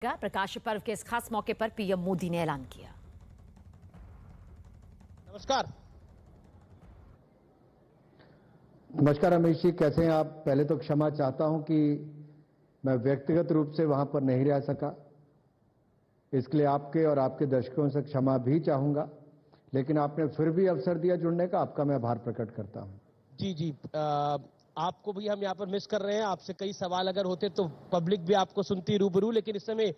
प्रकाश पर्व के इस खास मौके पर पीएम मोदी ने ऐलान किया। नमस्कार अमित जी, कैसे हैं आप? पहले तो क्षमा चाहता हूं कि मैं व्यक्तिगत रूप से वहां पर नहीं रह सका, इसके लिए आपके और आपके दर्शकों से क्षमा भी चाहूंगा, लेकिन आपने फिर भी अवसर दिया जुड़ने का, आपका मैं आभार प्रकट करता हूं। जी, आपको भी हम यहाँ पर मिस कर रहे हैं। आपसे कई सवाल अगर होते तो पब्लिक भी आपको सुनती रूबरू, लेकिन इस समय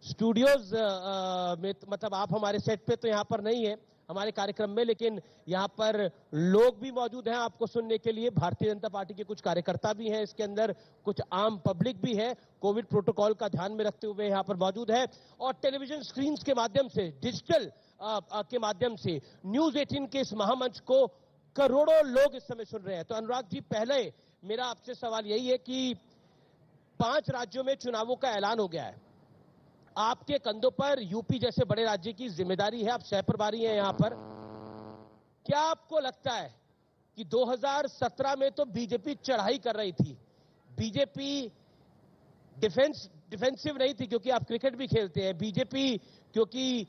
स्टूडियोज में मतलब आप हमारे सेट पे तो यहाँ पर नहीं है हमारे कार्यक्रम में, लेकिन यहाँ पर लोग भी मौजूद हैं आपको सुनने के लिए। भारतीय जनता पार्टी के कुछ कार्यकर्ता भी हैं, इसके अंदर कुछ आम पब्लिक भी है, कोविड प्रोटोकॉल का ध्यान में रखते हुए यहाँ पर मौजूद है। और टेलीविजन स्क्रीन के माध्यम से, डिजिटल के माध्यम से न्यूज 18 के इस महामंच को करोड़ों लोग इस समय सुन रहे हैं। तो अनुराग जी, पहले मेरा आपसे सवाल यही है कि 5 राज्यों में चुनावों का ऐलान हो गया है, आपके कंधों पर यूपी जैसे बड़े राज्य की जिम्मेदारी है, आप सहप्रभारी हैं यहां पर। क्या आपको लगता है कि 2017 में तो बीजेपी चढ़ाई कर रही थी, बीजेपी डिफेंसिव नहीं थी, क्योंकि आप क्रिकेट भी खेलते हैं, बीजेपी क्योंकि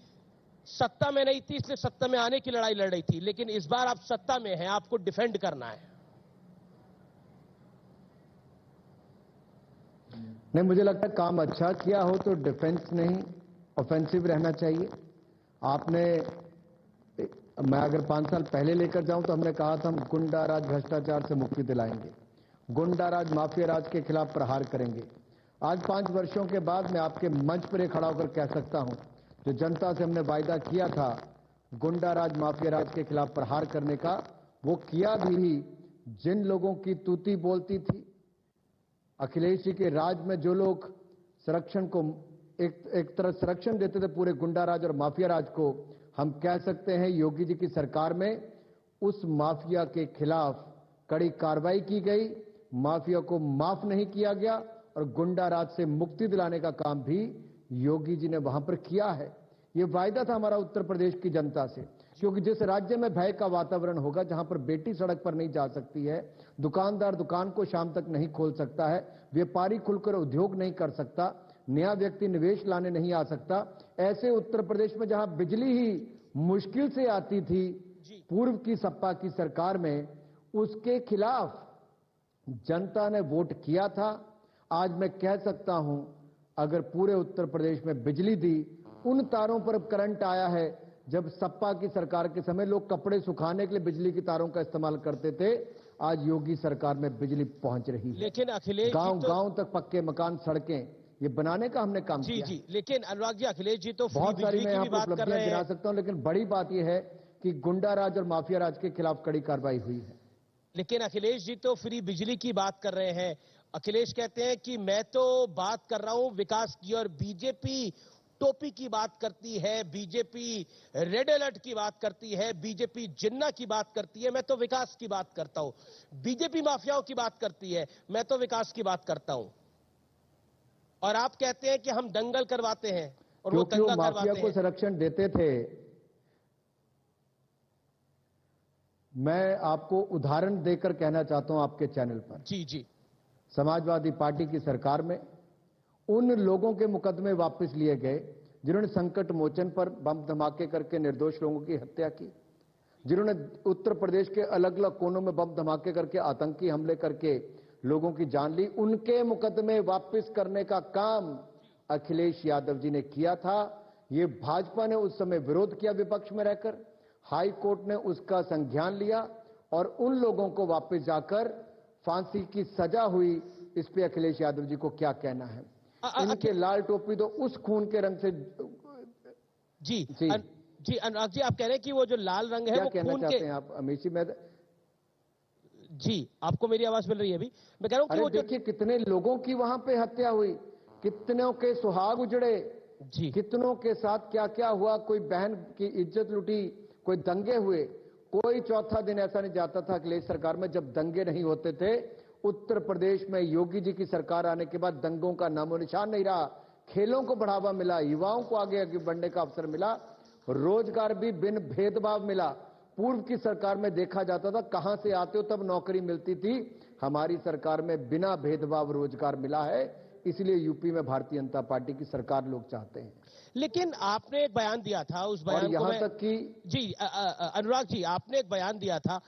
सत्ता में नहीं थी इसलिए सत्ता में आने की लड़ाई लड़ रही थी, लेकिन इस बार आप सत्ता में हैं, आपको डिफेंड करना है? नहीं, मुझे लगता है काम अच्छा किया हो तो डिफेंस नहीं, ऑफेंसिव रहना चाहिए। आपने, मैं अगर 5 साल पहले लेकर जाऊं तो हमने कहा था हम गुंडा राज भ्रष्टाचार से मुक्ति दिलाएंगे, गुंडा राज माफिया राज के खिलाफ प्रहार करेंगे। आज 5 वर्षों के बाद मैं आपके मंच पर खड़ा होकर कह सकता हूं, जो जनता से हमने वायदा किया था गुंडा राज माफिया राज के खिलाफ प्रहार करने का, वो किया भी। जिन लोगों की तूती बोलती थी, अखिलेश जी के राज में जो लोग संरक्षण को एक तरह संरक्षण देते थे पूरे गुंडा राज और माफिया राज को, हम कह सकते हैं योगी जी की सरकार में उस माफिया के खिलाफ कड़ी कार्रवाई की गई, माफिया को माफ नहीं किया गया और गुंडा राज से मुक्ति दिलाने का काम भी योगी जी ने वहां पर किया है। ये वायदा था हमारा उत्तर प्रदेश की जनता से, क्योंकि जिस राज्य में भय का वातावरण होगा, जहां पर बेटी सड़क पर नहीं जा सकती है, दुकानदार दुकान को शाम तक नहीं खोल सकता है, व्यापारी खुलकर उद्योग नहीं कर सकता, नया व्यक्ति निवेश लाने नहीं आ सकता, ऐसे उत्तर प्रदेश में जहां बिजली ही मुश्किल से आती थी पूर्व की सपा की सरकार में, उसके खिलाफ जनता ने वोट किया था। आज मैं कह सकता हूं, अगर पूरे उत्तर प्रदेश में बिजली दी, उन तारों पर करंट आया है जब सपा की सरकार के समय लोग कपड़े सुखाने के लिए बिजली की तारों का इस्तेमाल करते थे, आज योगी सरकार में बिजली पहुंच रही है। लेकिन अखिलेश गांव तक पक्के मकान, सड़कें, ये बनाने का हमने काम किया। जी, लेकिन अनुराग जी, अखिलेश जी तो बहुत सारी मैं यहाँ पर उपलब्धियां गिना सकता हूं, लेकिन बड़ी बात यह है कि गुंडा राज और माफिया राज के खिलाफ कड़ी कार्रवाई हुई है। लेकिन अखिलेश जी तो फ्री बिजली की बात कर रहे हैं। अखिलेश कहते हैं कि मैं तो बात कर रहा हूं विकास की, और बीजेपी टोपी की बात करती है, बीजेपी रेड अलर्ट की बात करती है, बीजेपी जिन्ना की बात करती है, मैं तो विकास की बात करता हूं। बीजेपी माफियाओं की बात करती है, मैं तो विकास की बात करता हूं। और आप कहते हैं कि हम दंगल करवाते हैं, और वो दंगल माफिया को संरक्षण देते थे। मैं आपको उदाहरण देकर कहना चाहता हूं आपके चैनल पर। जी, समाजवादी पार्टी की सरकार में उन लोगों के मुकदमे वापस लिए गए जिन्होंने संकट मोचन पर बम धमाके करके निर्दोष लोगों की हत्या की, जिन्होंने उत्तर प्रदेश के अलग अलग कोनों में बम धमाके करके आतंकी हमले करके लोगों की जान ली, उनके मुकदमे वापस करने का काम अखिलेश यादव जी ने किया था। ये भाजपा ने उस समय विरोध किया विपक्ष में रहकर, हाई कोर्ट ने उसका संज्ञान लिया और उन लोगों को वापस जाकर फांसी की सजा हुई। इस पे अखिलेश यादव जी को क्या कहना है? इनके लाल टोपी तो उस खून के रंग से। जी अनुराग जी, आप कह रहे हैं कि वो जो लाल रंग है वो कहना खून चाहते हैं आप अमित जी? मैं जी, आपको मेरी आवाज मिल रही है अभी? मैं कह रहा हूं कि वो देखिए कितने लोगों की वहां पे हत्या हुई, कितनों के सुहाग उजड़े, जी, कितनों के साथ क्या क्या हुआ, कोई बहन की इज्जत लुटी, कोई दंगे हुए। कोई चौथा दिन ऐसा नहीं जाता था अखिलेश सरकार में जब दंगे नहीं होते थे। उत्तर प्रदेश में योगी जी की सरकार आने के बाद दंगों का नामो निशान नहीं रहा। खेलों को बढ़ावा मिला, युवाओं को आगे आगे बढ़ने का अवसर मिला, रोजगार भी बिन भेदभाव मिला। पूर्व की सरकार में देखा जाता था कहां से आते हो तब नौकरी मिलती थी, हमारी सरकार में बिना भेदभाव रोजगार मिला है। इसलिए यूपी में भारतीय जनता पार्टी की सरकार लोग चाहते हैं। लेकिन आपने एक बयान दिया था, उस और बयान को यहां मैं तक कि जी अनुराग जी, आपने एक बयान दिया था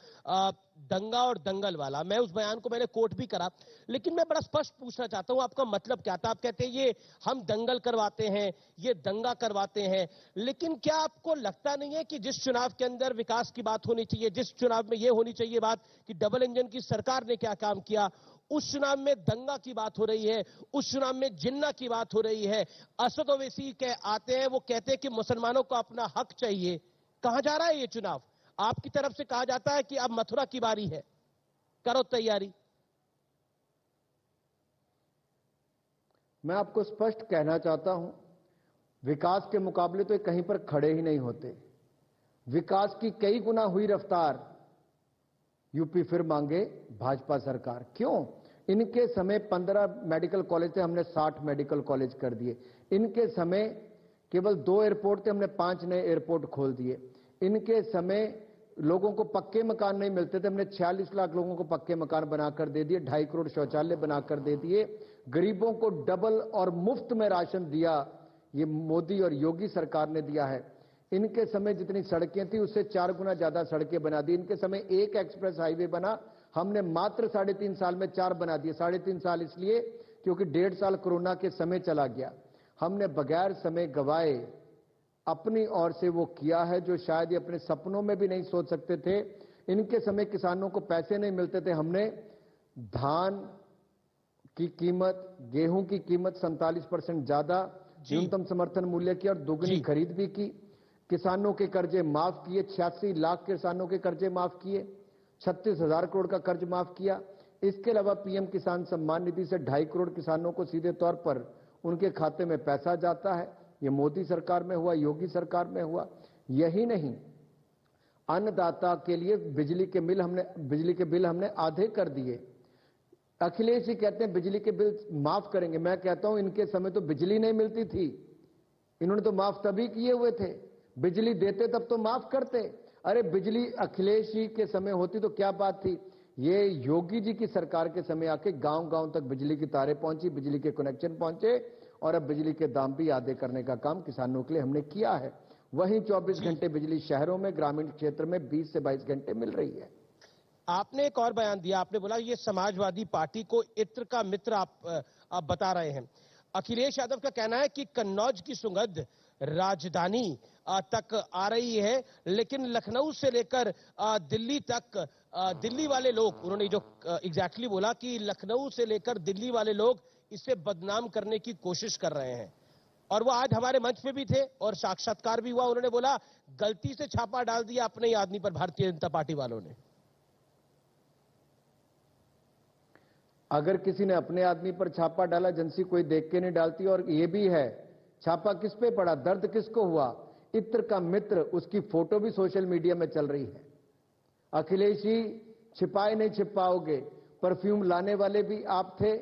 दंगा और दंगल वाला। मैं उस बयान को मैंने कोट भी करा, लेकिन मैं बड़ा स्पष्ट पूछना चाहता हूं आपका मतलब क्या था। आप कहते हैं ये हम दंगल करवाते हैं, ये दंगा करवाते हैं, लेकिन क्या आपको लगता नहीं है कि जिस चुनाव के अंदर विकास की बात होनी चाहिए, जिस चुनाव में ये होनी चाहिए बात कि डबल इंजन की सरकार ने क्या काम किया, उस चुनाव में दंगा की बात हो रही है, उस चुनाव में जिन्ना की बात हो रही है। असद ओवैसी के आते हैं, वो कहते हैं कि मुसलमानों को अपना हक चाहिए। कहां जा रहा है ये चुनाव? आपकी तरफ से कहा जाता है कि अब मथुरा की बारी है, करो तैयारी। मैं आपको स्पष्ट कहना चाहता हूं, विकास के मुकाबले तो ये कहीं पर खड़े ही नहीं होते। विकास की कई गुना हुई रफ्तार यूपी फिर मांगे भाजपा सरकार। क्यों? इनके समय 15 मेडिकल कॉलेज थे, हमने 60 मेडिकल कॉलेज कर दिए। इनके समय केवल 2 एयरपोर्ट थे, हमने 5 नए एयरपोर्ट खोल दिए। इनके समय लोगों को पक्के मकान नहीं मिलते थे, हमने 46 लाख लोगों को पक्के मकान बनाकर दे दिए, 2.5 करोड़ शौचालय बनाकर दे दिए। गरीबों को डबल और मुफ्त में राशन दिया, ये मोदी और योगी सरकार ने दिया है। इनके समय जितनी सड़कें थी उससे 4 गुना ज्यादा सड़कें बना दी। इनके समय 1 एक्सप्रेस हाईवे बना, हमने मात्र 3.5 साल में 4 बना दिए। 3.5 साल इसलिए क्योंकि 1.5 साल कोरोना के समय चला गया। हमने बगैर समय गवाए अपनी ओर से वो किया है जो शायद ये अपने सपनों में भी नहीं सोच सकते थे। इनके समय किसानों को पैसे नहीं मिलते थे, हमने धान की कीमत, गेहूं की कीमत 47% ज्यादा, न्यूनतम समर्थन मूल्य की और दोगुनी खरीद भी की। किसानों के कर्जे माफ किए, 86 लाख किसानों के कर्जे माफ किए, 36,000 करोड़ का कर्ज माफ किया। इसके अलावा पीएम किसान सम्मान निधि से 2.5 करोड़ किसानों को सीधे तौर पर उनके खाते में पैसा जाता है। ये मोदी सरकार में हुआ, योगी सरकार में हुआ। यही नहीं, अन्नदाता के लिए बिजली के बिल हमने आधे कर दिए। अखिलेश जी कहते हैं बिजली के बिल माफ करेंगे, मैं कहता हूं इनके समय तो बिजली नहीं मिलती थी, इन्होंने तो माफ तभी किए हुए थे। बिजली देते तब तो माफ करते। अरे बिजली अखिलेश जी के समय होती तो क्या बात थी, ये योगी जी की सरकार के समय आके गांव गांव तक बिजली की तारें पहुंची, बिजली के कनेक्शन पहुंचे और अब बिजली के दाम भी आधे करने का काम किसानों के लिए हमने किया है। वहीं 24 घंटे बिजली शहरों में, ग्रामीण क्षेत्र में 20 से 22 घंटे मिल रही है। आपने एक और बयान दिया, आपने बोला ये समाजवादी पार्टी को इत्र का मित्र आप बता रहे हैं। अखिलेश यादव का कहना है कि कन्नौज की सुगंध राजधानी तक आ रही है, लेकिन लखनऊ से लेकर दिल्ली तक दिल्ली वाले लोग, उन्होंने जो एग्जैक्टली बोला कि लखनऊ से लेकर दिल्ली वाले लोग इसे बदनाम करने की कोशिश कर रहे हैं। और वो आज हमारे मंच पे भी थे और साक्षात्कार भी हुआ। उन्होंने बोला गलती से छापा डाल दिया अपने ही आदमी पर भारतीय जनता पार्टी वालों ने। अगर किसी ने अपने आदमी पर छापा डाला, एजेंसी कोई देख के नहीं डालती। और ये भी है, छापा किस पे पड़ा, दर्द किसको हुआ, इत्र का मित्र, उसकी फोटो भी सोशल मीडिया में चल रही है। अखिलेश जी छिपाए नहीं छिप पाओगे, परफ्यूम लाने वाले भी आप थे,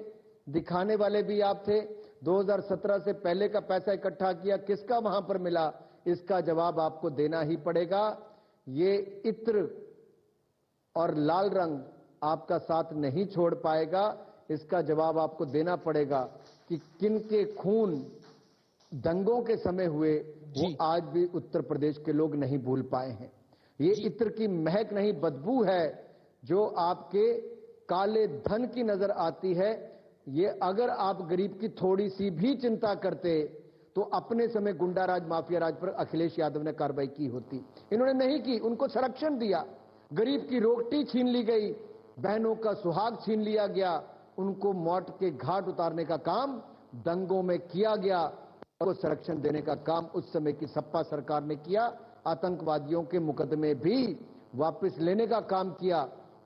दिखाने वाले भी आप थे। 2017 से पहले का पैसा इकट्ठा किया, किसका वहां पर मिला, इसका जवाब आपको देना ही पड़ेगा। ये इत्र और लाल रंग आपका साथ नहीं छोड़ पाएगा, इसका जवाब आपको देना पड़ेगा कि किनके खून दंगों के समय हुए वो आज भी उत्तर प्रदेश के लोग नहीं भूल पाए हैं। ये इत्र की महक नहीं, बदबू है जो आपके काले धन की नजर आती है। ये अगर आप गरीब की थोड़ी सी भी चिंता करते तो अपने समय गुंडाराज, माफिया राज पर अखिलेश यादव ने कार्रवाई की होती। इन्होंने नहीं की, उनको संरक्षण दिया, गरीब की रोटी छीन ली गई, बहनों का सुहाग छीन लिया गया, उनको मौत के घाट उतारने का काम दंगों में किया गया। और संरक्षण देने का काम उस समय की सपा सरकार ने किया। आतंकवादियों के मुकदमे भी वापस लेने का काम किया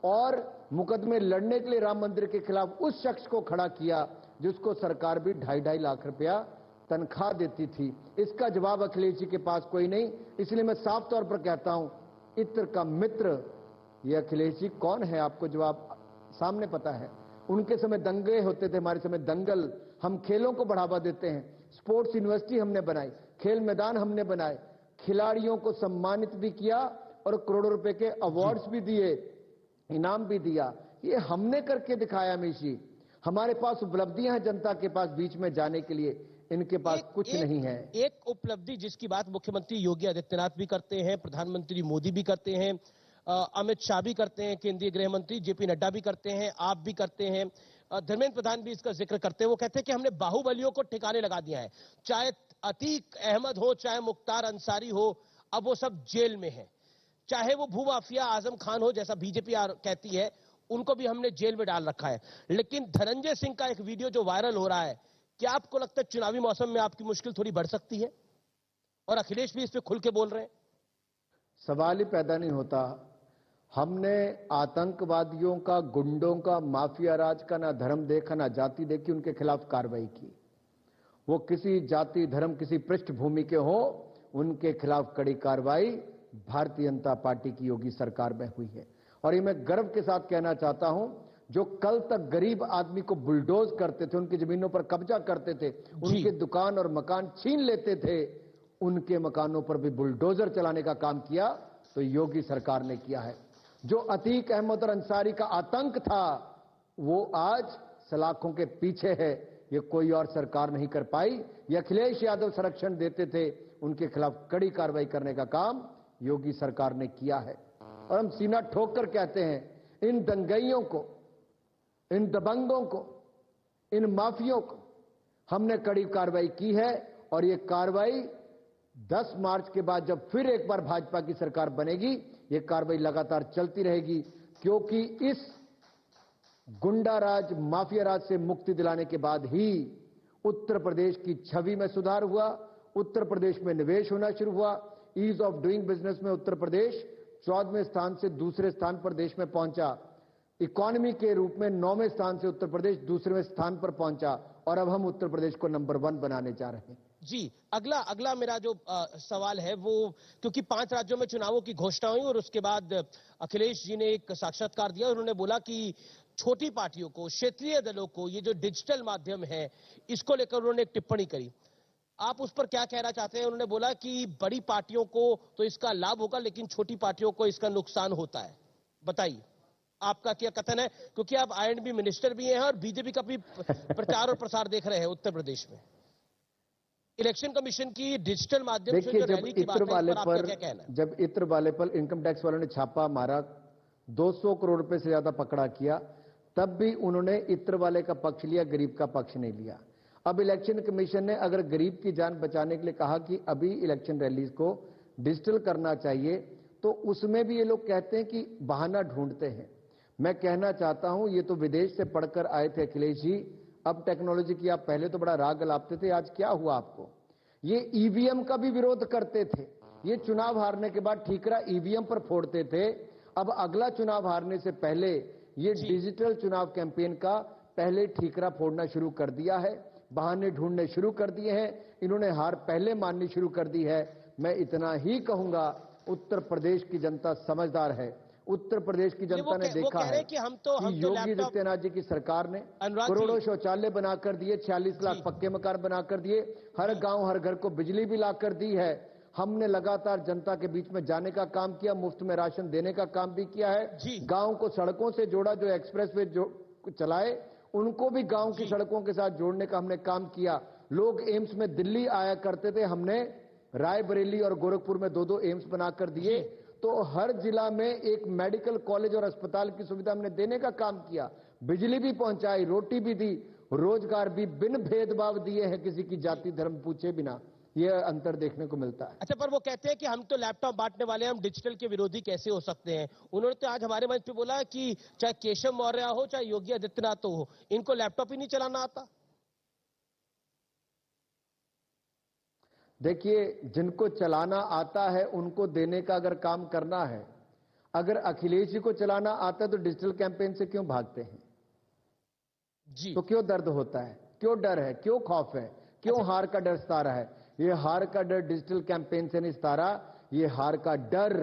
और मुकदमे लड़ने के लिए राम मंदिर के खिलाफ उस शख्स को खड़ा किया जिसको सरकार भी 2.5 लाख रुपया तनख्वाह देती थी। इसका जवाब अखिलेश जी के पास कोई नहीं। इसलिए मैं साफ तौर पर कहता हूं, इत्र का मित्र ये अखिलेश जी कौन है, आपको जवाब सामने पता है। उनके समय दंगे होते थे, हमारे समय दंगल। हम खेलों को बढ़ावा देते हैं, स्पोर्ट्स यूनिवर्सिटी हमने बनाई, खेल मैदान हमने बनाए, खिलाड़ियों को सम्मानित भी किया और करोड़ों रुपए के अवार्ड्स भी दिए, इनाम भी दिया। ये हमने करके दिखाया अमीश जी। हमारे पास उपलब्धियां हैं जनता के पास बीच में जाने के लिए, इनके पास कुछ नहीं है। एक उपलब्धि जिसकी बात मुख्यमंत्री योगी आदित्यनाथ भी करते हैं, प्रधानमंत्री मोदी भी करते हैं, अमित शाह भी करते हैं, केंद्रीय गृह मंत्री जेपी नड्डा भी करते हैं, आप भी करते हैं, धर्मेंद्र प्रधान भी इसका जिक्र करते हैं। वो कहते हैं कि हमने बाहुबलियों को ठिकाने लगा दिया है, चाहे अतीक अहमद हो, चाहे मुख्तार अंसारी हो, अब वो सब जेल में है। चाहे वो भूमाफिया आजम खान हो, जैसा बीजेपी कहती है, उनको भी हमने जेल में डाल रखा है। लेकिन धनंजय सिंह का एक वीडियो जो वायरल हो रहा है, क्या आपको लगता है चुनावी मौसम में आपकी मुश्किल थोड़ी बढ़ सकती है? और अखिलेश भी इस पे खुल के बोल रहे हैं। सवाल ही पैदा नहीं होता। हमने आतंकवादियों का, गुंडों का, माफिया राज का ना धर्म देखा ना जाति देखी, उनके खिलाफ कार्रवाई की। वो किसी जाति धर्म किसी पृष्ठभूमि के हो, उनके खिलाफ कड़ी कार्रवाई भारतीय जनता पार्टी की योगी सरकार में हुई है। और ये मैं गर्व के साथ कहना चाहता हूं, जो कल तक गरीब आदमी को बुलडोज करते थे, उनकी जमीनों पर कब्जा करते थे, उनके दुकान और मकान छीन लेते थे, उनके मकानों पर भी बुलडोजर चलाने का काम किया तो योगी सरकार ने किया है। जो अतीक अहमद और अंसारी का आतंक था, वो आज सलाखों के पीछे है। ये कोई और सरकार नहीं कर पाई। ये अखिलेश यादव संरक्षण देते थे, उनके खिलाफ कड़ी कार्रवाई करने का काम योगी सरकार ने किया है। और हम सीना ठोक कर कहते हैं, इन दंगइयों को, इन दबंगों को, इन माफियों को हमने कड़ी कार्रवाई की है। और ये कार्रवाई 10 मार्च के बाद जब फिर एक बार भाजपा की सरकार बनेगी, ये कार्रवाई लगातार चलती रहेगी। क्योंकि इस गुंडा राज, माफिया राज से मुक्ति दिलाने के बाद ही उत्तर प्रदेश की छवि में सुधार हुआ, उत्तर प्रदेश में निवेश होना शुरू हुआ। ईज ऑफ डूइंग बिजनेस में उत्तर प्रदेश 14वें स्थान से दूसरे स्थान पर देश में पहुंचा। इकोनॉमी के रूप में 9वें स्थान से उत्तर प्रदेश दूसरे स्थान पर पहुंचा। और अब हम उत्तर प्रदेश को नंबर 1 बनाने जा रहे हैं। जी, अगला मेरा जो सवाल है वो, क्योंकि 5 राज्यों में चुनावों की घोषणा हुई और उसके बाद अखिलेश जी ने एक साक्षात्कार दिया। उन्होंने बोला कि छोटी पार्टियों को, क्षेत्रीय दलों को, ये जो डिजिटल माध्यम है, इसको लेकर उन्होंने एक टिप्पणी करी। आप उस पर क्या कहना चाहते हैं? उन्होंने बोला कि बड़ी पार्टियों को तो इसका लाभ होगा, लेकिन छोटी पार्टियों को इसका नुकसान होता है। बताइए, आपका क्या कथन है? क्योंकि आप I&B मिनिस्टर भी हैं और बीजेपी का भी प्रचार और प्रसार देख रहे हैं उत्तर प्रदेश में। इलेक्शन कमीशन की डिजिटल माध्यम से जो रैली की बात है, इस पर आपका क्या कहना है? जब इत्र वाले पर इनकम टैक्स वालों ने छापा मारा, 200 करोड़ रुपए से ज्यादा पकड़ा किया, तब भी उन्होंने इत्र वाले का पक्ष लिया, गरीब का पक्ष नहीं लिया। अब इलेक्शन कमीशन ने अगर गरीब की जान बचाने के लिए कहा कि अभी इलेक्शन रैलीज को डिजिटल करना चाहिए, तो उसमें भी ये लोग कहते हैं कि बहाना ढूंढते हैं। मैं कहना चाहता हूं, ये तो विदेश से पढ़कर आए थे अखिलेश जी, अब टेक्नोलॉजी की आप पहले तो बड़ा राग गलापते थे, आज क्या हुआ आपको? ये ईवीएम का भी विरोध करते थे। ये चुनाव हारने के बाद ठीकरा ईवीएम पर फोड़ते थे। अब अगला चुनाव हारने से पहले ये डिजिटल चुनाव कैंपेन का पहले ठीकरा फोड़ना शुरू कर दिया है, बहाने ढूंढने शुरू कर दिए हैं। इन्होंने हार पहले माननी शुरू कर दी है। मैं इतना ही कहूंगा, उत्तर प्रदेश की जनता समझदार है। उत्तर प्रदेश की जनता ने देखा है कि योगी आदित्यनाथ जी की सरकार ने करोड़ों शौचालय बनाकर दिए, 46 लाख पक्के मकान बनाकर दिए, हर गांव हर घर को बिजली भी लाकर दी है। हमने लगातार जनता के बीच में जाने का काम किया, मुफ्त में राशन देने का काम भी किया है। गांव को सड़कों से जोड़ा, जो एक्सप्रेसवे जो चलाए उनको भी गांव की सड़कों के साथ जोड़ने का हमने काम किया। लोग एम्स में दिल्ली आया करते थे, हमने रायबरेली और गोरखपुर में 2-2 एम्स बनाकर दिए। तो हर जिला में एक मेडिकल कॉलेज और अस्पताल की सुविधा हमने देने का काम किया। बिजली भी पहुंचाई, रोटी भी दी, रोजगार भी बिन भेदभाव दिए हैं, किसी की जाति धर्म पूछे बिना। यह अंतर देखने को मिलता है। अच्छा, पर वो कहते हैं कि हम तो लैपटॉप बांटने वाले हैं, हम डिजिटल के विरोधी कैसे हो सकते हैं? उन्होंने तो आज हमारे मंच पे बोला कि चाहे केशव मौर्य हो, चाहे योगी आदित्यनाथ हो, इनको लैपटॉप ही नहीं चलाना आता। देखिए, जिनको चलाना आता है उनको देने का अगर काम करना है, अगर अखिलेश जी को चलाना आता है तो डिजिटल कैंपेन से क्यों भागते हैं जी? तो क्यों दर्द होता है, क्यों डर है, क्यों खौफ है, क्यों हार का डर सता रहा है? ये हार का डर डिजिटल कैंपेन से नहीं सता रहा, ये हार का डर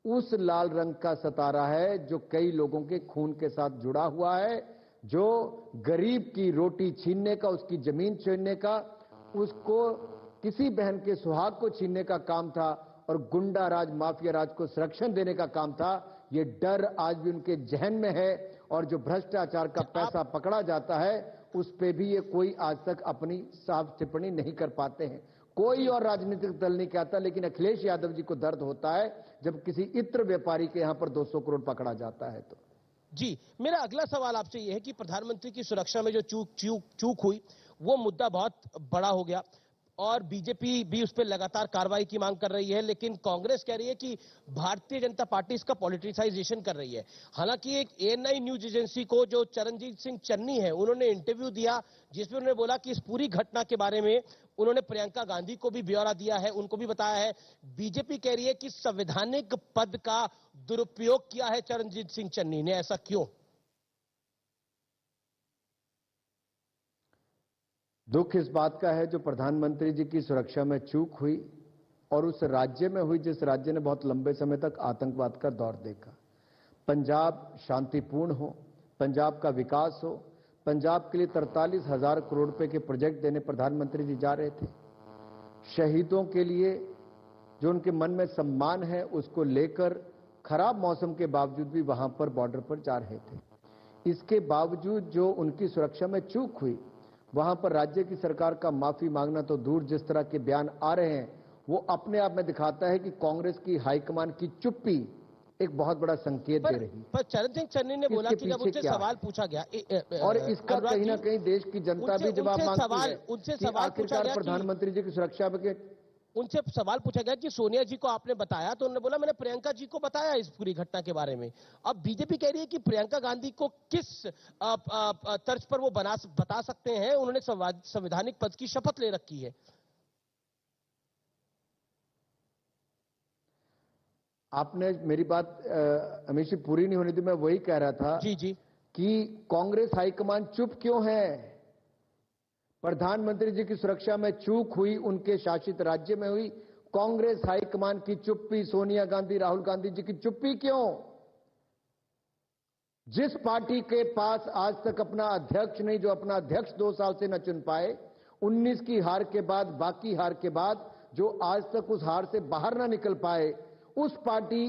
उस लाल रंग का सता रहा है जो कई लोगों के खून के साथ जुड़ा हुआ है, जो गरीब की रोटी छीनने का, उसकी जमीन छीनने का, उसको किसी बहन के सुहाग को छीनने का काम था और गुंडा राज, माफिया राज को संरक्षण देने का काम था। ये डर आज भी उनके जहन में है और जो भ्रष्टाचार का पैसा पकड़ा जाता है उस पे भी ये कोई आज तक अपनी साफ टिप्पणी नहीं कर पाते हैं। कोई और राजनीतिक दल नहीं कहता, लेकिन अखिलेश यादव जी को दर्द होता है जब किसी इत्र व्यापारी के यहां पर 200 करोड़ पकड़ा जाता है। तो जी, मेरा अगला सवाल आपसे यह है कि प्रधानमंत्री की सुरक्षा में जो चूक हुई वो मुद्दा बहुत बड़ा हो गया और बीजेपी भी उस पर लगातार कार्रवाई की मांग कर रही है, लेकिन कांग्रेस कह रही है कि भारतीय जनता पार्टी इसका पॉलिटिसाइजेशन कर रही है। हालांकि एक एएनआई न्यूज एजेंसी को जो चरणजीत सिंह चन्नी है उन्होंने इंटरव्यू दिया जिसमें उन्होंने बोला कि इस पूरी घटना के बारे में उन्होंने प्रियंका गांधी को भी ब्यौरा दिया है, उनको भी बताया है। बीजेपी कह रही है कि संवैधानिक पद का दुरुपयोग किया है चरणजीत सिंह चन्नी ने, ऐसा क्यों? दुख इस बात का है जो प्रधानमंत्री जी की सुरक्षा में चूक हुई और उस राज्य में हुई जिस राज्य ने बहुत लंबे समय तक आतंकवाद का दौर देखा। पंजाब शांतिपूर्ण हो, पंजाब का विकास हो, पंजाब के लिए 43,000 करोड़ रुपए के प्रोजेक्ट देने प्रधानमंत्री जी जा रहे थे। शहीदों के लिए जो उनके मन में सम्मान है उसको लेकर खराब मौसम के बावजूद भी वहां पर बॉर्डर पर जा रहे थे। इसके बावजूद जो उनकी सुरक्षा में चूक हुई, वहां पर राज्य की सरकार का माफी मांगना तो दूर, जिस तरह के बयान आ रहे हैं वो अपने आप में दिखाता है कि कांग्रेस की हाईकमान की चुप्पी एक बहुत बड़ा संकेत दे रही है। पर चरण सिंह चन्नी ने बोला कि जब उनसे सवाल पूछा गया और इसका कहीं ना कहीं देश की जनता भी जवाब मांगती है। उनसे सवाल पूछा गया प्रधानमंत्री जी की सुरक्षा में उनसे सवाल पूछा गया कि सोनिया जी को आपने बताया, तो उन्होंने बोला मैंने प्रियंका जी को बताया इस पूरी घटना के बारे में। अब बीजेपी कह रही है कि प्रियंका गांधी को किस तर्ज पर वो बता सकते हैं, उन्होंने संवैधानिक पद की शपथ ले रखी है। आपने मेरी बात अमीश जी पूरी नहीं होनी थी, मैं वही कह रहा था जी जी कि कांग्रेस हाईकमान चुप क्यों है। प्रधानमंत्री जी की सुरक्षा में चूक हुई उनके शासित राज्य में हुई, कांग्रेस हाईकमान की चुप्पी, सोनिया गांधी राहुल गांधी जी की चुप्पी क्यों? जिस पार्टी के पास आज तक अपना अध्यक्ष नहीं, जो अपना अध्यक्ष 2 साल से न चुन पाए, 19 की हार के बाद, बाकी हार के बाद जो आज तक उस हार से बाहर ना निकल पाए, उस पार्टी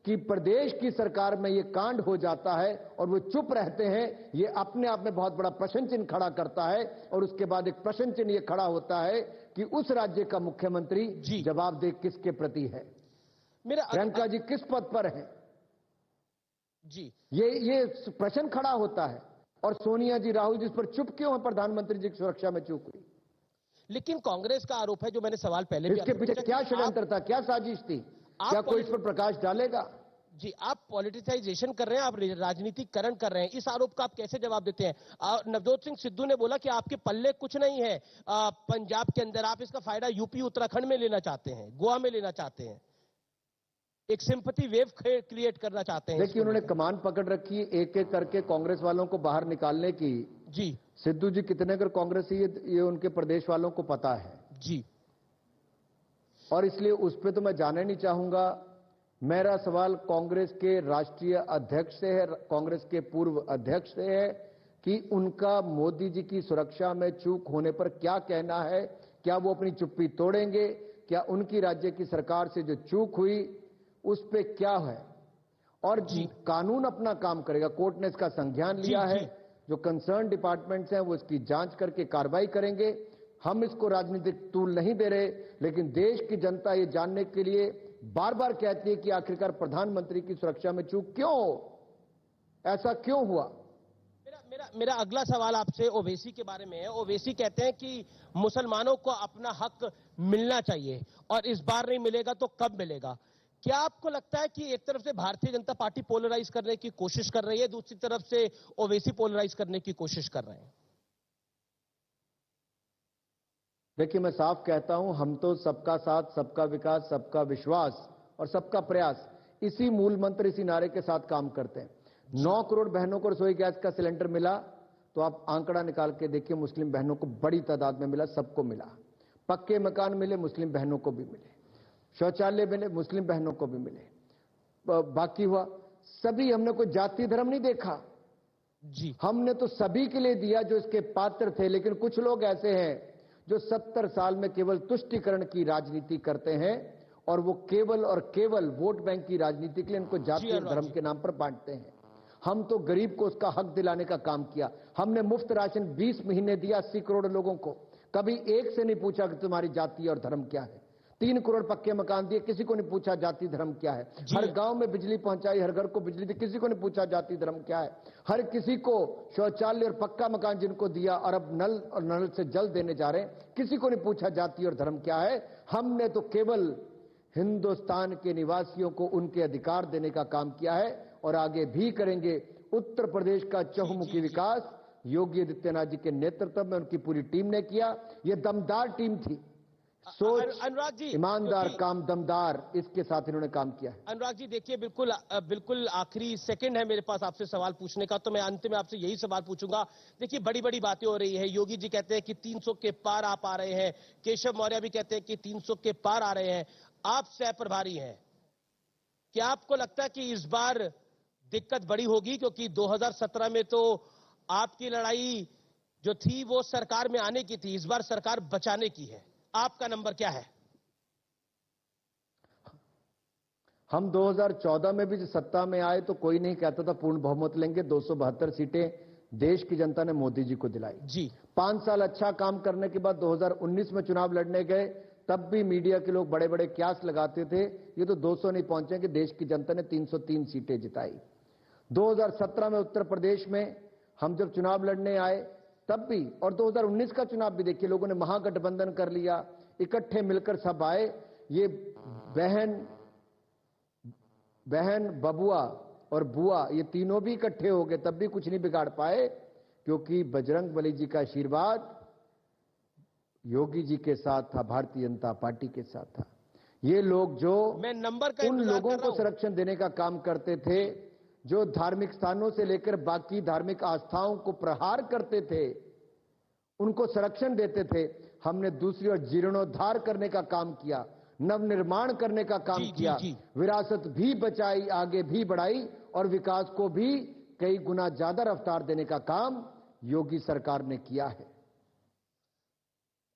कि प्रदेश की सरकार में ये कांड हो जाता है और वो चुप रहते हैं, ये अपने आप में बहुत बड़ा प्रश्न चिन्ह खड़ा करता है। और उसके बाद एक प्रश्न चिन्ह ये खड़ा होता है कि उस राज्य का मुख्यमंत्री जवाबदेह किसके प्रति है, प्रियंका जी किस पद पर है जी, ये प्रश्न खड़ा होता है। और सोनिया जी राहुल जी इस पर चुप क्यों है? प्रधानमंत्री जी की सुरक्षा में चूक हुई। लेकिन कांग्रेस का आरोप है, जो मैंने सवाल पहले भी इसके पीछे क्या षड्यंत्र था, क्या साजिश थी, क्या कोई इस पर प्रकाश डालेगा? जी, आप पॉलिटिसाइजेशन कर रहे हैं, आप राजनीतिकरण कर रहे हैं, इस आरोप का आप कैसे जवाब देते हैं? नवजोत सिंह सिद्धू ने बोला कि आपके पल्ले कुछ नहीं है पंजाब के अंदर, आप इसका फायदा यूपी उत्तराखंड में लेना चाहते हैं, गोवा में लेना चाहते हैं, एक सिंपैथी वेव क्रिएट करना चाहते हैं। देखिए उन्होंने कमान पकड़ रखी है एक एक करके कांग्रेस वालों को बाहर निकालने की। जी, सिद्धू जी कितने अगर कांग्रेसी ये उनके प्रदेश वालों को पता है जी, और इसलिए उस पर तो मैं जाने नहीं चाहूंगा। मेरा सवाल कांग्रेस के राष्ट्रीय अध्यक्ष से है, कांग्रेस के पूर्व अध्यक्ष से है कि उनका मोदी जी की सुरक्षा में चूक होने पर क्या कहना है। क्या वो अपनी चुप्पी तोड़ेंगे? क्या उनकी राज्य की सरकार से जो चूक हुई उस पे क्या है? और कानून अपना काम करेगा, कोर्ट ने इसका संज्ञान लिया है, जो कंसर्न डिपार्टमेंट्स हैं वो इसकी जांच करके कार्रवाई करेंगे। हम इसको राजनीतिक टूल नहीं दे रहे, लेकिन देश की जनता ये जानने के लिए बार बार कहती है कि आखिरकार प्रधानमंत्री की सुरक्षा में चूक क्यों, ऐसा क्यों हुआ? मेरा अगला सवाल आपसे ओवैसी के बारे में है। ओवैसी कहते हैं कि मुसलमानों को अपना हक मिलना चाहिए और इस बार नहीं मिलेगा तो कब मिलेगा? क्या आपको लगता है कि एक तरफ से भारतीय जनता पार्टी पोलराइज करने की कोशिश कर रही है, दूसरी तरफ से ओवैसी पोलराइज करने की कोशिश कर रहे हैं? देखिए मैं साफ कहता हूं, हम तो सबका साथ, सबका विकास, सबका विश्वास और सबका प्रयास, इसी मूल मंत्र, इसी नारे के साथ काम करते हैं। 9 करोड़ बहनों को रसोई गैस का सिलेंडर मिला, तो आप आंकड़ा निकाल के देखिए, मुस्लिम बहनों को बड़ी तादाद में मिला, सबको मिला। पक्के मकान मिले, मुस्लिम बहनों को भी मिले। शौचालय मिले, मुस्लिम बहनों को भी मिले। बाकी हुआ सभी, हमने कोई जाति धर्म नहीं देखा जी, हमने तो सभी के लिए दिया जो इसके पात्र थे। लेकिन कुछ लोग ऐसे हैं जो 70 साल में केवल तुष्टीकरण की राजनीति करते हैं और वो केवल और केवल वोट बैंक की राजनीति के लिए इनको जाति और धर्म के नाम पर बांटते हैं। हम तो गरीब को उसका हक दिलाने का काम किया। हमने मुफ्त राशन 20 महीने दिया 80 करोड़ लोगों को। कभी एक से नहीं पूछा कि तुम्हारी जाति और धर्म क्या है। 3 करोड़ पक्के मकान दिए, किसी को नहीं पूछा जाति धर्म क्या है। हर गांव में बिजली पहुंचाई, हर घर को बिजली दी, किसी को नहीं पूछा जाति धर्म क्या है। हर किसी को शौचालय और पक्का मकान जिनको दिया, और अब नल और नल से जल देने जा रहे हैं, किसी को नहीं पूछा जाति और धर्म क्या है। हमने तो केवल हिंदुस्तान के निवासियों को उनके अधिकार देने का काम किया है और आगे भी करेंगे। उत्तर प्रदेश का चहुमुखी विकास योगी आदित्यनाथ जी के नेतृत्व में उनकी पूरी टीम ने किया। यह दमदार टीम थी, सोच, अनुराग जी, ईमानदार काम, दमदार, इसके साथ इन्होंने काम किया है। अनुराग जी देखिए, बिल्कुल आखिरी सेकंड है मेरे पास आपसे सवाल पूछने का, तो मैं अंत में आपसे यही सवाल पूछूंगा। देखिए, बड़ी बड़ी बातें हो रही है। योगी जी कहते हैं कि 300 के पार आप आ रहे हैं, केशव मौर्य भी कहते हैं कि 300 के पार आ रहे हैं। आप सह प्रभारी हैं, क्या आपको लगता है कि इस बार दिक्कत बड़ी होगी? क्योंकि 2017 में तो आपकी लड़ाई जो थी वो सरकार में आने की थी, इस बार सरकार बचाने की है। आपका नंबर क्या है? हम 2014 में भी सत्ता में आए तो कोई नहीं कहता था पूर्ण बहुमत लेंगे। 272 सीटें देश की जनता ने मोदी जी को दिलाई जी। 5 साल अच्छा काम करने के बाद 2019 में चुनाव लड़ने गए, तब भी मीडिया के लोग बड़े बड़े क्यास लगाते थे ये तो 200 नहीं पहुंचेंगे। देश की जनता ने 303 सीटें जिताई। 2017 में उत्तर प्रदेश में हम जब चुनाव लड़ने आए तब भी, और 2019 का चुनाव भी देखिए, लोगों ने महागठबंधन कर लिया, इकट्ठे मिलकर सब आए। ये बहन बबुआ और बुआ ये तीनों भी इकट्ठे हो गए, तब भी कुछ नहीं बिगाड़ पाए, क्योंकि बजरंगबली जी का आशीर्वाद योगी जी के साथ था, भारतीय जनता पार्टी के साथ था। ये लोग जो मैं नंबर का उन इंतजार लोगों कर रहा को हूं। संरक्षण देने का काम करते थे जो धार्मिक स्थानों से लेकर बाकी धार्मिक आस्थाओं को प्रहार करते थे, उनको संरक्षण देते थे। हमने दूसरी ओर जीर्णोद्धार करने का काम किया, नवनिर्माण करने का काम किया, विरासत भी बचाई, आगे भी बढ़ाई और विकास को भी कई गुना ज्यादा रफ्तार देने का काम योगी सरकार ने किया है।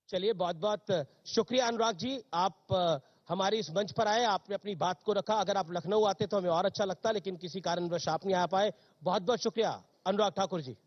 चलिए, बहुत बहुत शुक्रिया अनुराग जी, आप हमारे इस मंच पर आए, आपने अपनी बात को रखा। अगर आप लखनऊ आते तो हमें और अच्छा लगता, लेकिन किसी कारणवश आप नहीं आ पाए। बहुत बहुत शुक्रिया अनुराग ठाकुर जी।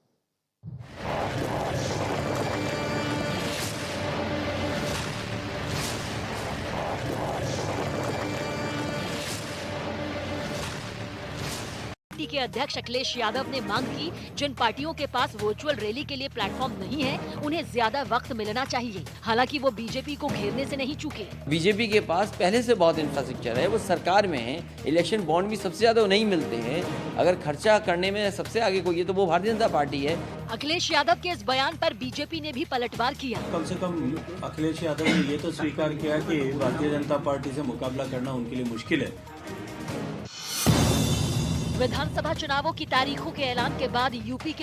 पार्टी के अध्यक्ष अखिलेश यादव ने मांग की, जिन पार्टियों के पास वर्चुअल रैली के लिए प्लेटफॉर्म नहीं है उन्हें ज्यादा वक्त मिलना चाहिए। हालांकि वो बीजेपी को घेरने से नहीं चूके। बीजेपी के पास पहले से बहुत इंफ्रास्ट्रक्चर है, वो सरकार में है, इलेक्शन बॉन्ड भी सबसे ज्यादा नहीं मिलते हैं। अगर खर्चा करने में सबसे आगे कोई है तो वो भारतीय जनता पार्टी है। अखिलेश यादव के इस बयान पर बीजेपी ने भी पलटवार किया। कम से कम अखिलेश यादव ने ये तो स्वीकार किया कि भारतीय जनता पार्टी से मुकाबला करना उनके लिए मुश्किल है। विधानसभा चुनावों की तारीखों के ऐलान के बाद यूपी के